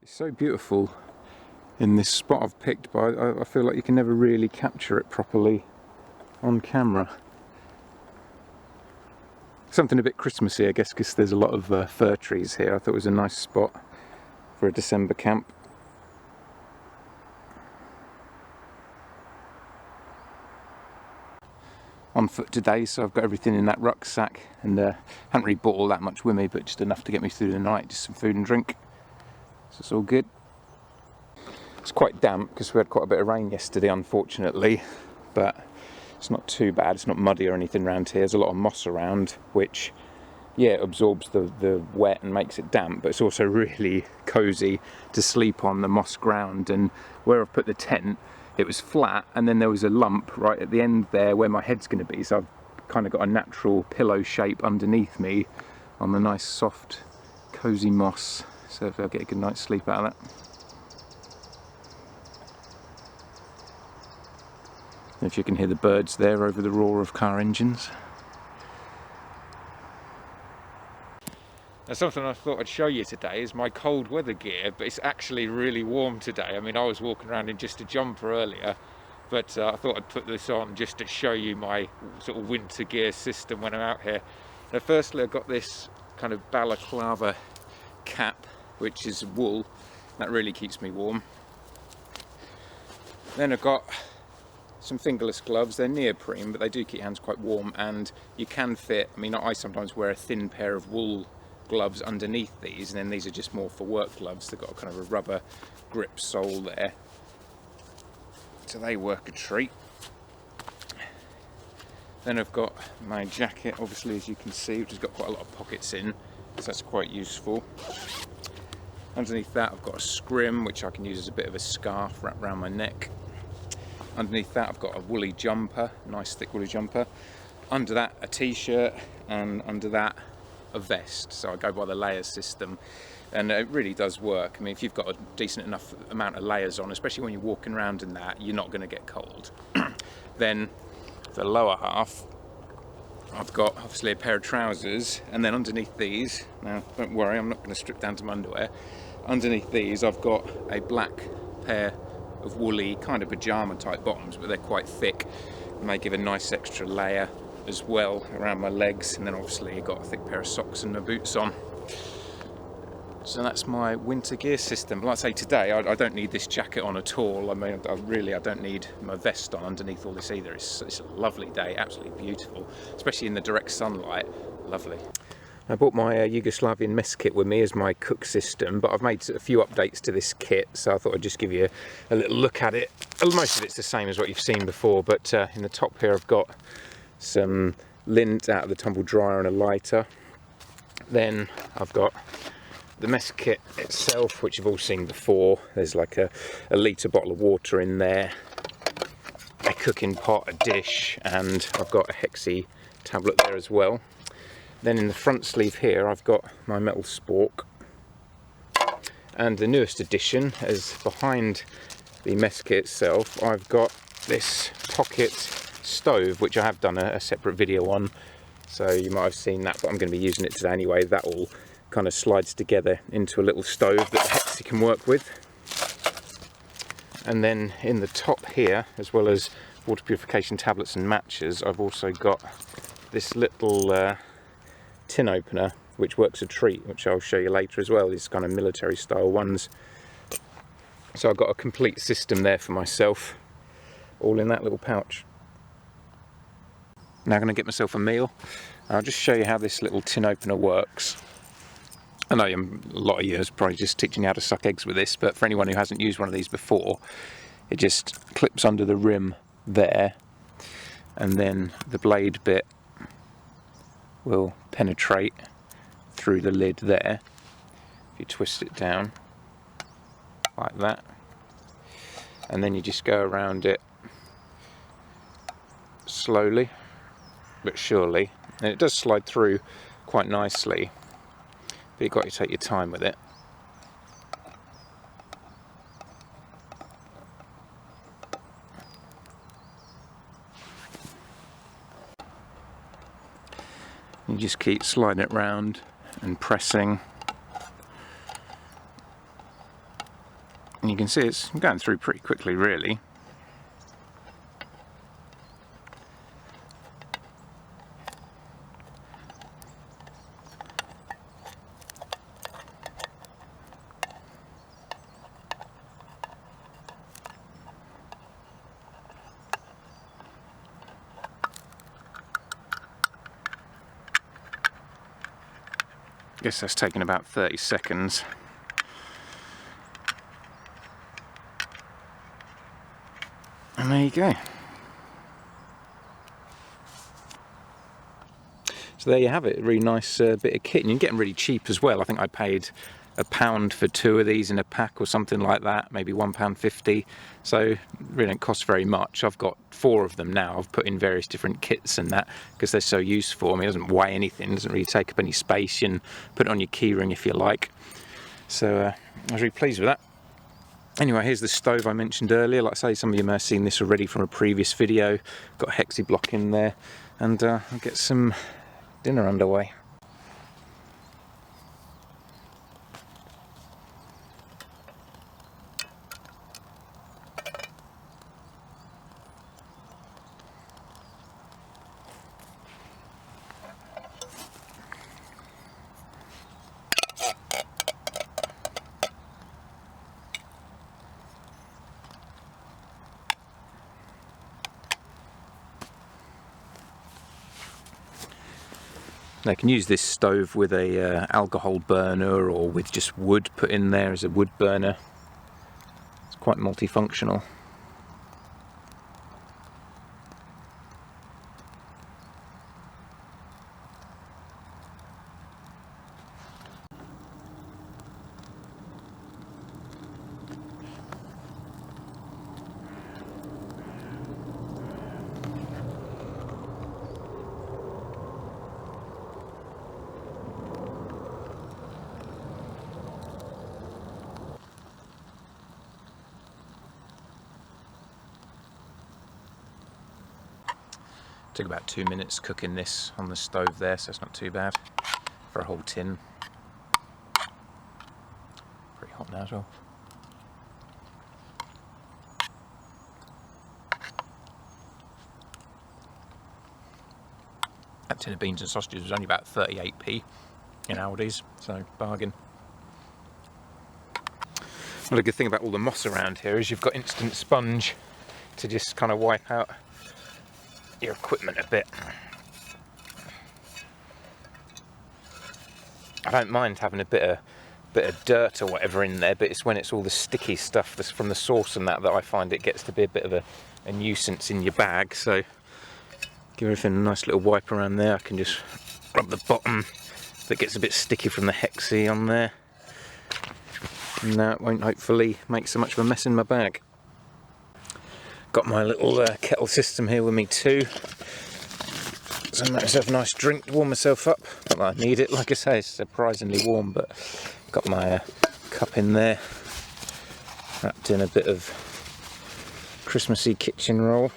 It's so beautiful in this spot I've picked, but I feel like you can never really capture it properly on camera. Something a bit Christmassy, I guess, because there's a lot of fir trees here. I thought it was a nice spot for a December camp. On foot today, so I've got everything in that rucksack, and haven't really brought all that much with me, but just enough to get me through the night, just some food and drink. So it's all good. It's quite damp because we had quite a bit of rain yesterday, unfortunately, but it's not too bad. It's not muddy or anything around here. There's a lot of moss around, which, yeah, absorbs the wet and makes it damp, but it's also really cosy to sleep on the moss ground. And where I've put the tent, it was flat, and then there was a lump right at the end there where my head's going to be, so I've kind of got a natural pillow shape underneath me on the nice soft cosy moss, so if I'll get a good night's sleep out of that. If you can hear the birds there over the roar of car engines. Now, something I thought I'd show you today is my cold weather gear, but it's actually really warm today. I mean, I was walking around in just a jumper earlier, but I thought I'd put this on just to show you my sort of winter gear system when I'm out here. Now, firstly, I've got this kind of balaclava cap, which is wool. That really keeps me warm. Then I've got some fingerless gloves. They're neoprene, but they do keep your hands quite warm, and you can fit, I mean, I sometimes wear a thin pair of wool gloves underneath these, and then these are just more for work gloves. They've got kind of a rubber grip sole there, so they work a treat. Then I've got my jacket, obviously, as you can see, which has got quite a lot of pockets in, so that's quite useful. Underneath that I've got a scrim, which I can use as a bit of a scarf wrapped around my neck. Underneath that I've got a woolly jumper, nice thick woolly jumper. Under that a t-shirt, and under that a vest. So I go by the layer system, and it really does work. I mean, if you've got a decent enough amount of layers on, especially when you're walking around in that, you're not going to get cold. Then the lower half, I've got obviously a pair of trousers, and then underneath these, now don't worry, I'm not going to strip down to my underwear. Underneath these I've got a black pair of woolly kind of pajama type bottoms, but they're quite thick, and they give a nice extra layer as well around my legs. And then obviously you've got a thick pair of socks and my boots on. So that's my winter gear system. Like I say, today I don't need this jacket on at all. I mean, I don't need my vest on underneath all this either. It's a lovely day, absolutely beautiful, especially in the direct sunlight. Lovely. I bought my Yugoslavian mess kit with me as my cook system, but I've made a few updates to this kit, so I thought I'd just give you a little look at it. Most of it's the same as what you've seen before, but in the top here I've got some lint out of the tumble dryer and a lighter. Then I've got the mess kit itself, which you've all seen before. There's like a litre bottle of water in there, a cooking pot, a dish, and I've got a hexi tablet there as well. Then in the front sleeve here I've got my metal spork, and the newest addition is behind the mess kit itself. I've got this pocket stove, which I have done a separate video on, so you might have seen that, but I'm going to be using it today anyway. That all kind of slides together into a little stove that the hexi can work with. And then in the top here, as well as water purification tablets and matches, I've also got this little tin opener, which works a treat, which I'll show you later as well. These kind of military style ones. So I've got a complete system there for myself, all in that little pouch. Now I'm going to get myself a meal. I'll just show you how this little tin opener works. I know a lot of you is probably just teaching you how to suck eggs with this, but for anyone who hasn't used one of these before, it just clips under the rim there, and then the blade bit will penetrate through the lid there. If you twist it down like that, and then you just go around it slowly but surely, and it does slide through quite nicely, but you've got to take your time with it. You just keep sliding it round and pressing. And you can see it's going through pretty quickly, really. I guess that's taken about 30 seconds. And there you go. So there you have it, a really nice bit of kit, and you can get them really cheap as well. I think I paid £1 for 2 of these in a pack or something like that, maybe £1.50. So really don't cost very much. I've got 4 of them now. I've put in various different kits and that because they're so useful. I mean, it doesn't weigh anything, doesn't really take up any space. You can put it on your keyring if you like. So I was really pleased with that. Anyway, here's the stove I mentioned earlier. Like I say, some of you may have seen this already from a previous video. Got a hexi block in there, and I'll get some dinner underway. They can use this stove with a alcohol burner or with just wood put in there as a wood burner. It's quite multifunctional. Took about 2 minutes cooking this on the stove there, so it's not too bad for a whole tin. Pretty hot now as well. That tin of beans and sausages was only about 38p in Aldi's, so bargain. Well, the good thing about all the moss around here is you've got instant sponge to just kind of wipe out your equipment a bit. I don't mind having a bit of dirt or whatever in there, but it's when it's all the sticky stuff that's from the sauce and that I find it gets to be a bit of a nuisance in your bag. So give everything a nice little wipe around there. I can just rub the bottom that gets a bit sticky from the hexi on there, and that won't hopefully make so much of a mess in my bag. Got my little kettle system here with me too. So I made myself a nice drink to warm myself up. Not that I need it, like I say, it's surprisingly warm, but got my cup in there, wrapped in a bit of Christmassy kitchen roll.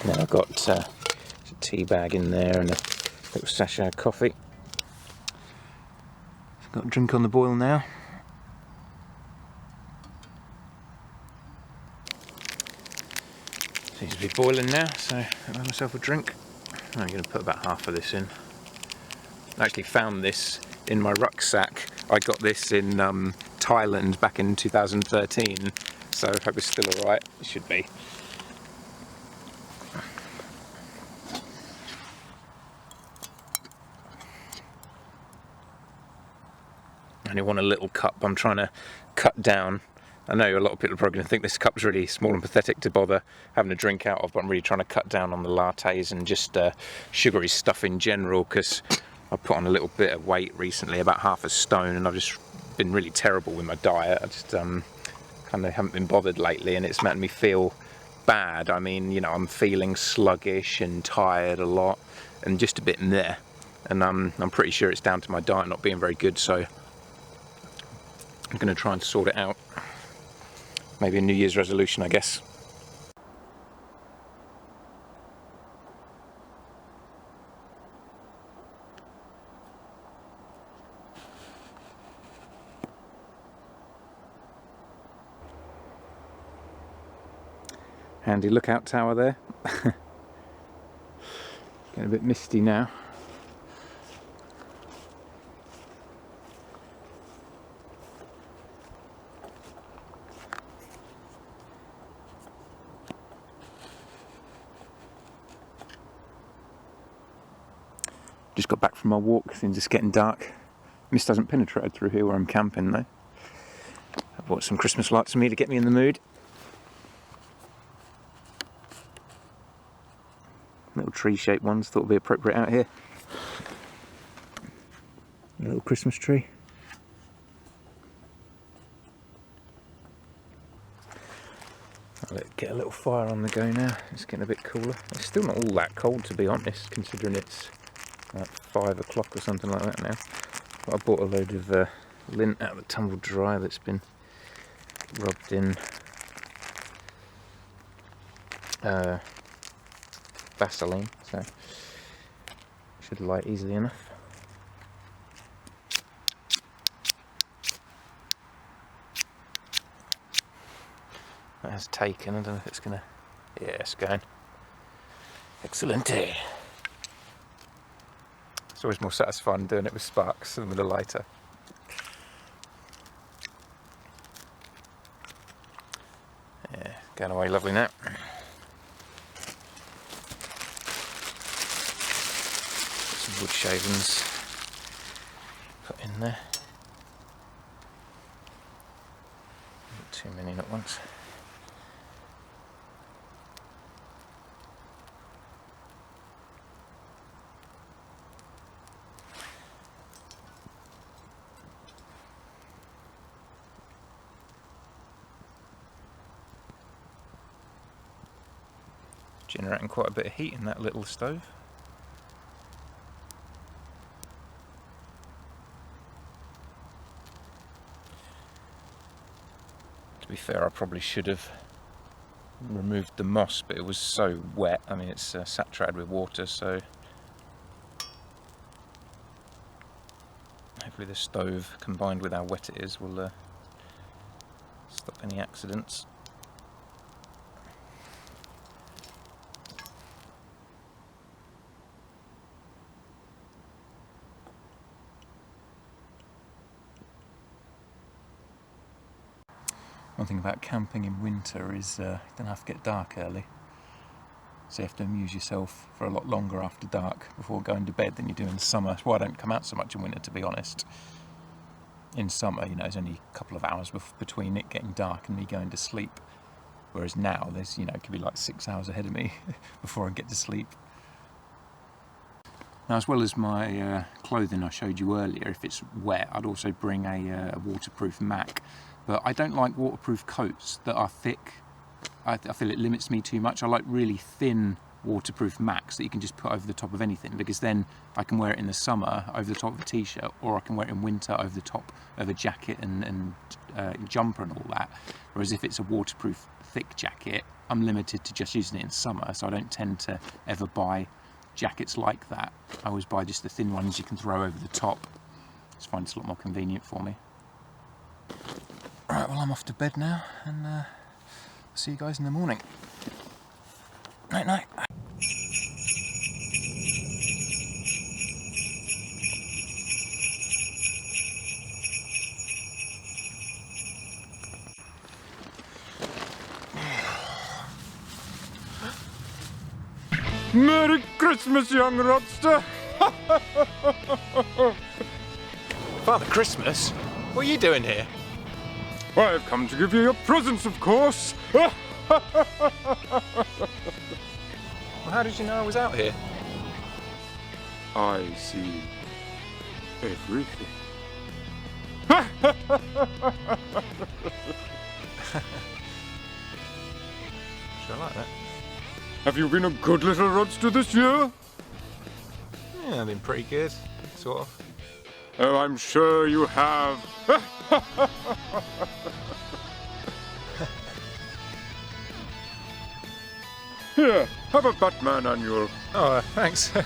Now I've got a tea bag in there and a little sachet of coffee. Got a drink on the boil now. Seems to be boiling now, so I'll have myself a drink. I'm going to put about half of this in. I actually found this in my rucksack. I got this in Thailand back in 2013, so I hope it's still alright. It should be. I only want a little cup. I'm trying to cut down. I know a lot of people are probably going to think this cup's really small and pathetic to bother having a drink out of, but I'm really trying to cut down on the lattes and just sugary stuff in general, because I put on a little bit of weight recently, about half a stone, and I've just been really terrible with my diet. I just kind of haven't been bothered lately, and it's made me feel bad. I mean, you know, I'm feeling sluggish and tired a lot and just a bit meh, and I'm pretty sure it's down to my diet not being very good, so I'm going to try and sort it out. Maybe a New Year's resolution, I guess. handy lookout tower there. Getting a bit misty now. Just got back from my walk, things are getting dark. Mist hasn't penetrated through here where I'm camping though. I bought some Christmas lights for me to get me in the mood. Little tree-shaped ones, thought would be appropriate out here. A little Christmas tree. I'll get a little fire on the go now. It's getting a bit cooler. It's still not all that cold to be honest, considering it's like 5 o'clock or something like that now. But I bought a load of lint out of the tumble dryer that's been rubbed in Vaseline, so it should light easily enough. That has taken, I don't know if it's gonna, yeah, it's going. Excellent. It's always more satisfying doing it with sparks than with a lighter. Yeah, going away lovely now. Some wood shavings put in there. Not too many at once. Generating quite a bit of heat in that little stove. To be fair, I probably should have removed the moss, but it was so wet. I mean, it's saturated with water, so hopefully the stove, combined with how wet it is, will stop any accidents. One thing about camping in winter is you don't have to get dark early, so you have to amuse yourself for a lot longer after dark before going to bed than you do in summer. That's why I don't come out so much in winter, to be honest. In summer, you know, there's only a couple of hours between it getting dark and me going to sleep, whereas now there's, you know, it could be like 6 hours ahead of me before I get to sleep. Now, as well as my clothing I showed you earlier, if it's wet, I'd also bring a waterproof mac. But I don't like waterproof coats that are thick. I feel it limits me too much. I like really thin waterproof macs that you can just put over the top of anything, because then I can wear it in the summer over the top of a t-shirt, or I can wear it in winter over the top of a jacket and jumper and all that. Whereas if it's a waterproof thick jacket, I'm limited to just using it in summer, so I don't tend to ever buy jackets like that. I always buy just the thin ones you can throw over the top. I just find it's a lot more convenient for me. Right, well, I'm off to bed now, and I'll see you guys in the morning. Night night. Merry Christmas, young Rodster! Father Christmas? What are you doing here? Well, I've come to give you your presents, of course. Well, how did you know I was out here? I see everything. Sure, I like that. Have you been a good little Rodster this year? Yeah, I've been pretty good, sort of. Oh, I'm sure you have. Here, have a Batman annual. Oh, thanks. I'll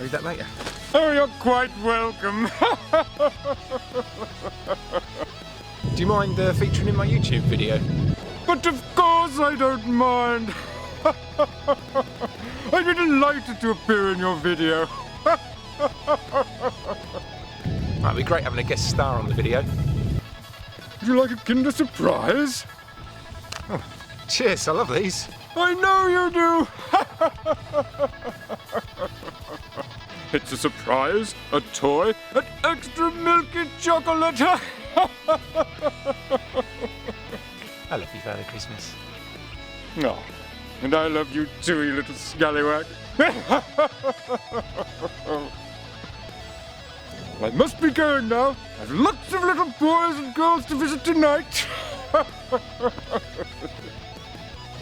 read that later. Oh, you're quite welcome. Do you mind featuring in my YouTube video? But of course I don't mind. I'd be delighted to appear in your video. It'd be great having a guest star on the video. Would you like a Kinder Surprise? Oh, cheers, I love these. I know you do! It's a surprise, a toy, an extra milky chocolate! I love you, Father Christmas. No, and I love you too, you little scallywag. I must be going now. I've lots of little boys and girls to visit tonight.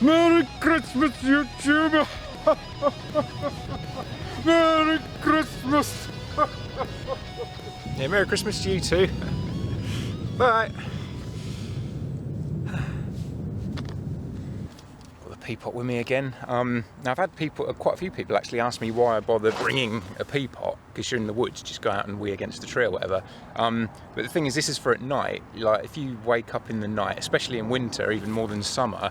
Merry Christmas, YouTube! Merry Christmas! Yeah, Merry Christmas to you too. Bye. Got the pea pot with me again. Now I've had quite a few people actually ask me why I bother bringing a pea pot, because you're in the woods, just go out and wee against the tree or whatever. But the thing is, this is for at night. Like if you wake up in the night, especially in winter, even more than summer,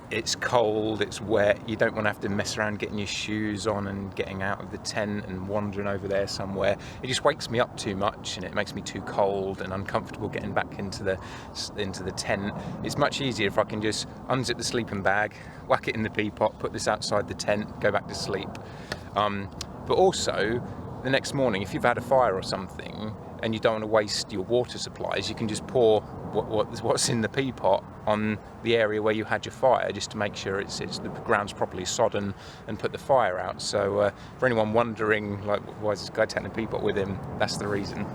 it's cold, it's wet, you don't want to have to mess around getting your shoes on and getting out of the tent and wandering over there somewhere. It just wakes me up too much and it makes me too cold and uncomfortable getting back into the tent. It's much easier if I can just unzip the sleeping bag, whack it in the pea pot, put this outside the tent, go back to sleep. But also, the next morning, if you've had a fire or something and you don't want to waste your water supplies, you can just pour what's in the pea pot on the area where you had your fire, just to make sure the ground's properly sodden and put the fire out. So for anyone wondering, like, why is this guy taking a pea pot with him, that's the reason.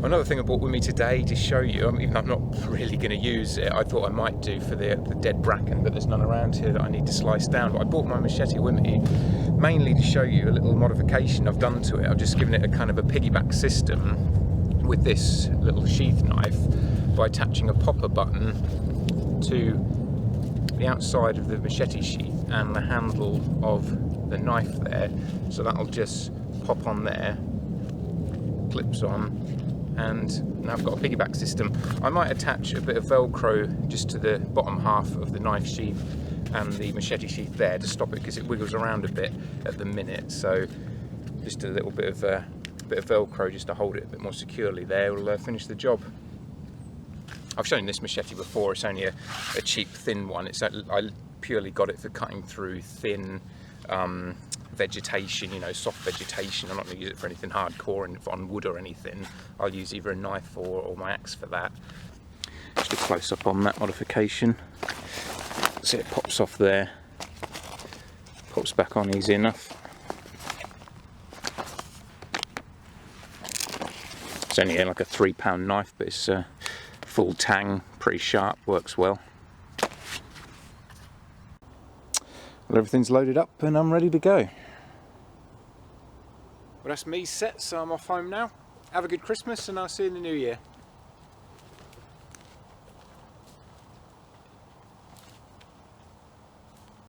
Another thing I brought with me today to show you, even though I'm not really going to use it, I thought I might do for the dead bracken, but there's none around here that I need to slice down. But I brought my machete with me mainly to show you a little modification I've done to it. I've just given it a kind of a piggyback system with this little sheath knife by attaching a popper button to the outside of the machete sheath and the handle of the knife there, so that'll just pop on there, clips on, and now I've got a piggyback system. I might attach a bit of Velcro just to the bottom half of the knife sheath and the machete sheath there to stop it, because it wiggles around a bit at the minute, so just a little bit of Velcro just to hold it a bit more securely there will finish the job. I've shown this machete before. It's only a cheap thin one. I purely got it for cutting through thin vegetation, soft vegetation. I'm not going to use it for anything hardcore on wood or anything. I'll use either a knife or my axe for that. Just a close up on that modification. See, it pops off there, pops back on easy enough. It's only like a £3 knife, but it's full tang, pretty sharp, works well. Well, everything's loaded up and I'm ready to go. Well, that's me set, so I'm off home now. Have a good Christmas and I'll see you in the new year.